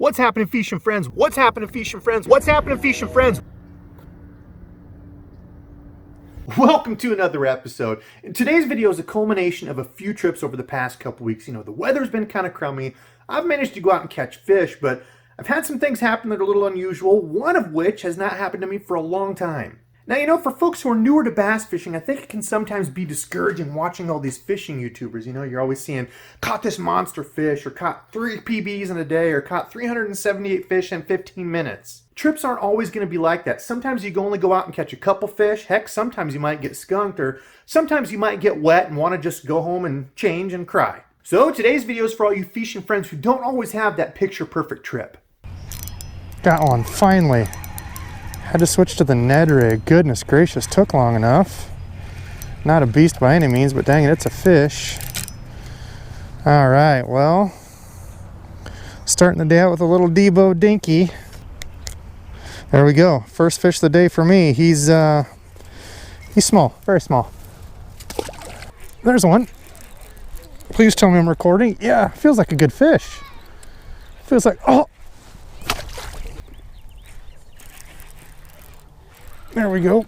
What's happening, fishing friends? What's happening, fishing friends? What's happening, fishing friends? Welcome to another episode. Today's video is a culmination of a few trips over the past couple weeks. You know, the weather's been kind of crummy. I've managed to go out and catch fish, but I've had some things happen that are a little unusual, one of which has not happened to me for a long time. Now, you know, for folks who are newer to bass fishing, I think it can sometimes be discouraging watching all these fishing YouTubers. You know, you're always seeing, caught this monster fish, or caught 3 PBs in a day, or caught 378 fish in 15 minutes. Trips aren't always going to be like that. Sometimes you can only go out and catch a couple fish. Heck, sometimes you might get skunked, or sometimes you might get wet and want to just go home and change and cry. So today's video is for all you fishing friends who don't always have that picture-perfect trip. Got one, finally. Had to switch to the Ned rig. Goodness gracious, took long enough. Not a beast by any means, but dang it, it's a fish. All right, well, starting the day out with a little Debo dinky. There we go. First fish of the day for me. He's small, very small. There's one. Please tell me I'm recording. Yeah, feels like a good fish. Feels like, oh. There we go.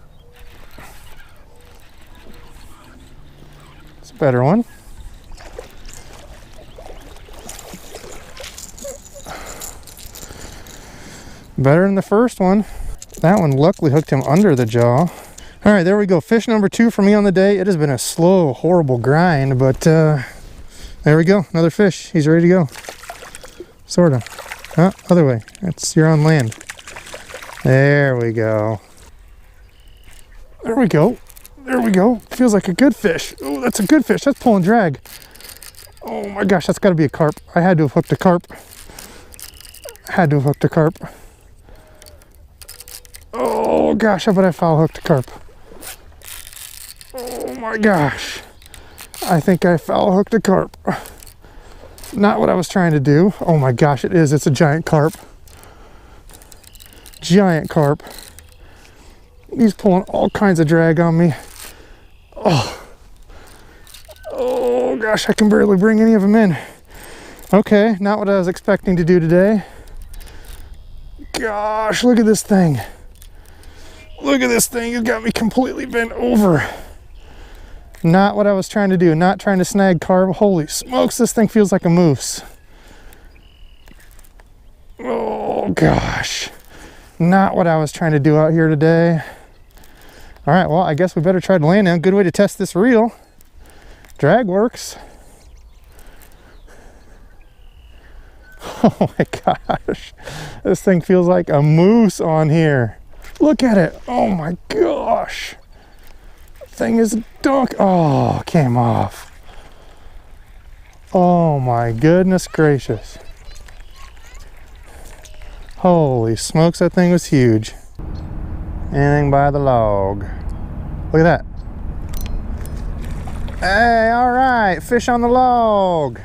It's a better one. Better than the first one. That one luckily hooked him under the jaw. All right, there we go. Fish number 2 for me on the day. It has been a slow, horrible grind, but there we go. Another fish. He's ready to go. Sort of. Other way. You're on land. There we go. There we go. There we go. Feels like a good fish. Oh, that's a good fish. That's pulling drag. Oh my gosh, that's got to be a carp. I had to have hooked a carp. Had to have hooked a carp. Oh gosh, I bet I foul hooked a carp. Oh my gosh. I think I foul hooked a carp. Not what I was trying to do. Oh my gosh, it is. It's a giant carp. Giant carp. He's pulling all kinds of drag on me. Oh gosh, I can barely bring any of them in. Okay, not what I was expecting to do today. Gosh, look at this thing. Look at this thing. It's got me completely bent over. Not what I was trying to do. Not trying to snag carp. Holy smokes, this thing feels like a moose. Oh gosh. Not what I was trying to do out here today. All right, well, I guess we better try to land now. Good way to test this reel. Drag works. Oh my gosh. This thing feels like a moose on here. Look at it. Oh my gosh. Thing is dunk. Oh, came off. Oh my goodness gracious. Holy smokes, that thing was huge. Anything by the log. Look at that. Hey, all right, fish on the log.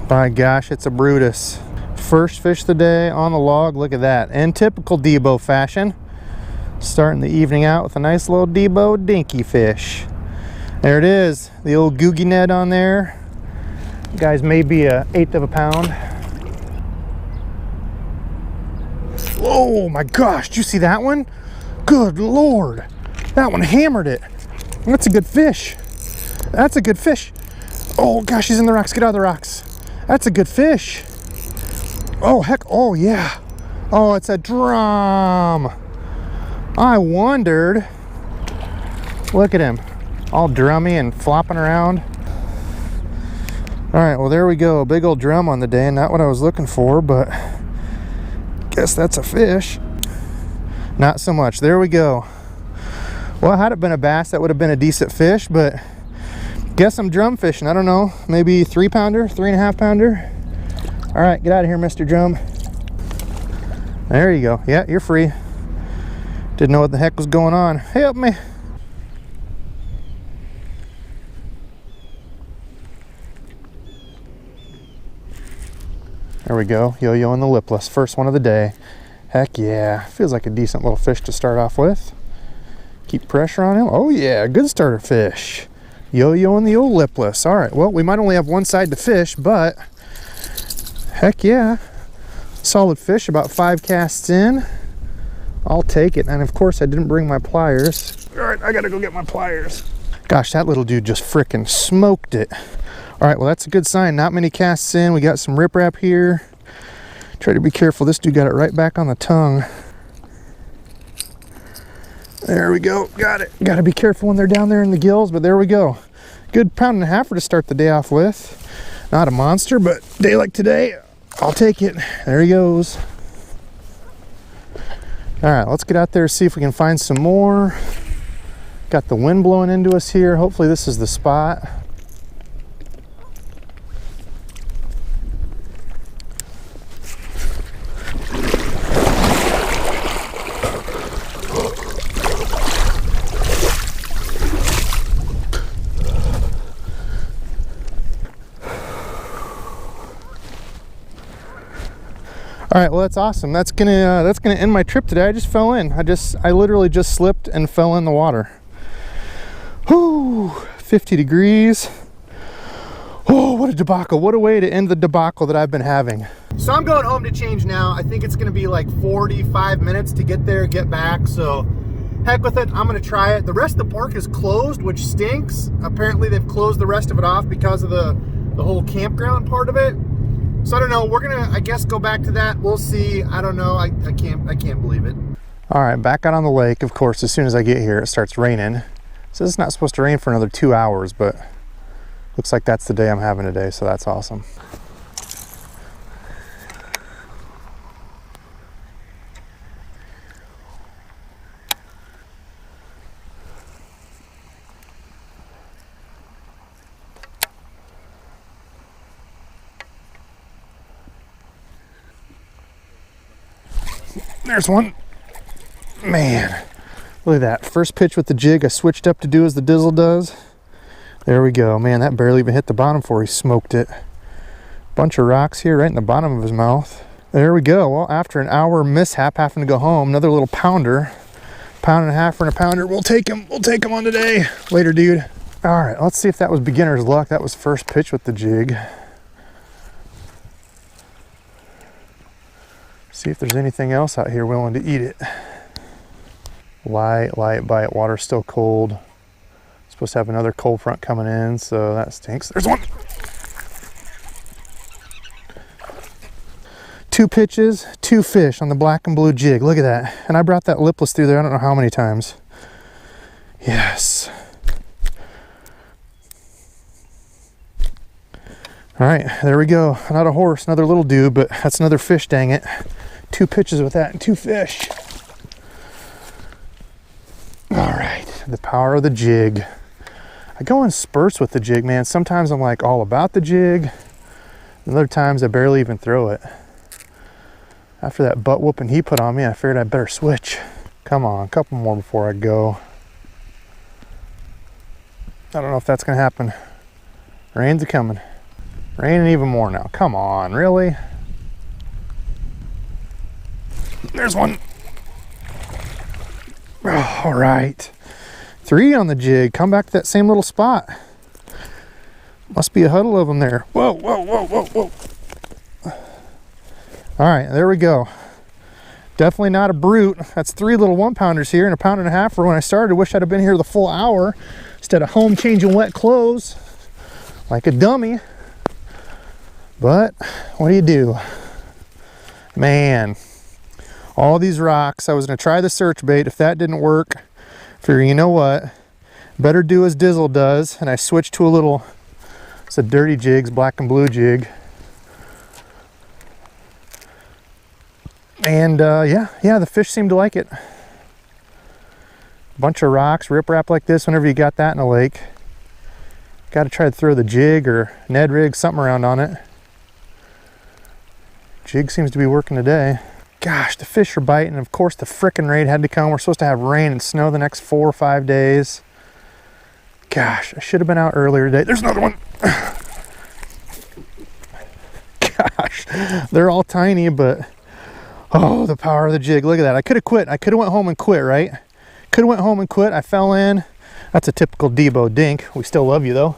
By gosh, it's a Brutus. First fish of the day on the log. Look at that. In typical Debo fashion. Starting the evening out with a nice little Debo dinky fish. There it is. The old Googie Ned on there. Guys, maybe an 1/8 of a pound. Oh my gosh, did you see that one? Good Lord, that one hammered it. That's a good fish. That's a good fish. Oh gosh, he's in the rocks. Get out of the rocks. That's a good fish. Oh heck, oh yeah. Oh, it's a drum. I wondered. Look at him, all drummy and flopping around. All right, well there we go. Big old drum on the day. Not what I was looking for, but guess that's a fish. Not so much. There we go. Well, had it been a bass, that would have been a decent fish, but guess I'm drum fishing. I don't know, maybe 3-pounder, 3.5 pounder. All right, get out of here, Mr. Drum. There you go. Yeah, you're free. Didn't know what the heck was going on. Help me. There we go. Yo-yo and the lipless. First one of the day. Heck yeah. Feels like a decent little fish to start off with. Keep pressure on him. Oh yeah, good starter fish. Yo-yo and the old lipless. All right, well, we might only have one side to fish, but heck yeah. Solid fish, about 5 casts in. I'll take it. And of course I didn't bring my pliers. All right, I gotta go get my pliers. Gosh, that little dude just frickin' smoked it. All right, well, that's a good sign. Not many casts in. We got some riprap here. Try to be careful. This dude got it right back on the tongue. There we go. Got it. Got to be careful when they're down there in the gills, but there we go. Good 1.5 to start the day off with. Not a monster, but day like today, I'll take it. There he goes. All right, let's get out there, see if we can find some more. Got the wind blowing into us here. Hopefully this is the spot. All right, well, that's awesome. That's gonna end my trip today. I just fell in. I literally just slipped and fell in the water. Whoo, 50 degrees. Oh, what a debacle. What a way to end the debacle that I've been having. So I'm going home to change now. I think it's gonna be like 45 minutes to get there, get back. So heck with it, I'm gonna try it. The rest of the park is closed, which stinks. Apparently they've closed the rest of it off because of the whole campground part of it. So I don't know, we're gonna, I guess, go back to that. We'll see. I don't know. I can't believe it. All right, back out on the lake. Of course, as soon as I get here, it starts raining. So it's not supposed to rain for another 2 hours, but looks like that's the day I'm having today, so that's awesome. There's one. Man, look at that. First pitch with the jig I switched up to do as the Dizzle does. There we go. Man, that barely even hit the bottom before he smoked it. Bunch of rocks here right in the bottom of his mouth. There we go. Well, after an hour mishap having to go home, another little pounder. 1.5 for a pounder. We'll take him. We'll take him on today. Later, dude. All right, let's see if that was beginner's luck. That was first pitch with the jig. See if there's anything else out here willing to eat it. Light bite. Water's still cold. Supposed to have another cold front coming in, so that stinks. There's one. 2 pitches, 2 fish on the black and blue jig. Look at that. And I brought that lipless through there I don't know how many times. Yes. All right, there we go. Not a horse, another little dude, but that's another fish, dang it. 2 pitches with that and 2 fish. All right, the power of the jig. I go in spurts with the jig, man. Sometimes I'm like all about the jig. And other times I barely even throw it. After that butt whooping he put on me, I figured I'd better switch. Come on, a couple more before I go. I don't know if that's gonna happen. Rain's a coming. Raining even more now. Come on, really? There's one. Oh, all right. 3 on the jig. Come back to that same little spot. Must be a huddle of them there. Whoa, whoa, whoa, whoa, whoa. All right, there we go. Definitely not a brute. That's 3 little 1-pounders here and a 1.5 for when I started. Wish I'd have been here the full hour instead of home changing wet clothes like a dummy. But what do? Man, all these rocks. I was gonna try the search bait. If that didn't work, figure, you know what? Better do as Dizzle does. And I switched to a little, it's a dirty jigs, black and blue jig. And yeah, the fish seem to like it. Bunch of rocks, riprap like this whenever you got that in a lake. Got to try to throw the jig or Ned rig, something around on it. Jig seems to be working today. Gosh, the fish are biting. Of course, the frickin' rain had to come. We're supposed to have rain and snow the next 4 or 5 days. Gosh, I should have been out earlier today. There's another one. Gosh, they're all tiny, but oh, the power of the jig. Look at that. I could have quit. I could have went home and quit, right? Could have went home and quit. I fell in. That's a typical Debo dink. We still love you, though.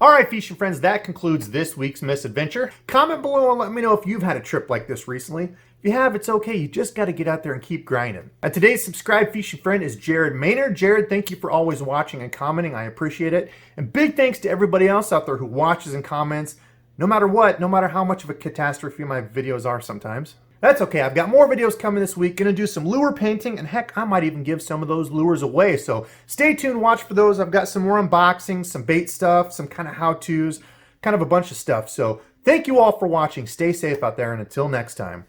Alright fishing friends, that concludes this week's misadventure. Comment below and let me know if you've had a trip like this recently. If you have, it's okay, you just gotta get out there and keep grinding. And today's subscribed fishing friend is Jared Maynard. Jared, thank you for always watching and commenting, I appreciate it. And big thanks to everybody else out there who watches and comments, no matter what, no matter how much of a catastrophe my videos are sometimes. That's okay, I've got more videos coming this week, gonna do some lure painting, and heck, I might even give some of those lures away, so stay tuned, watch for those. I've got some more unboxings, some bait stuff, some kind of how-tos, kind of a bunch of stuff. So thank you all for watching, stay safe out there, and until next time.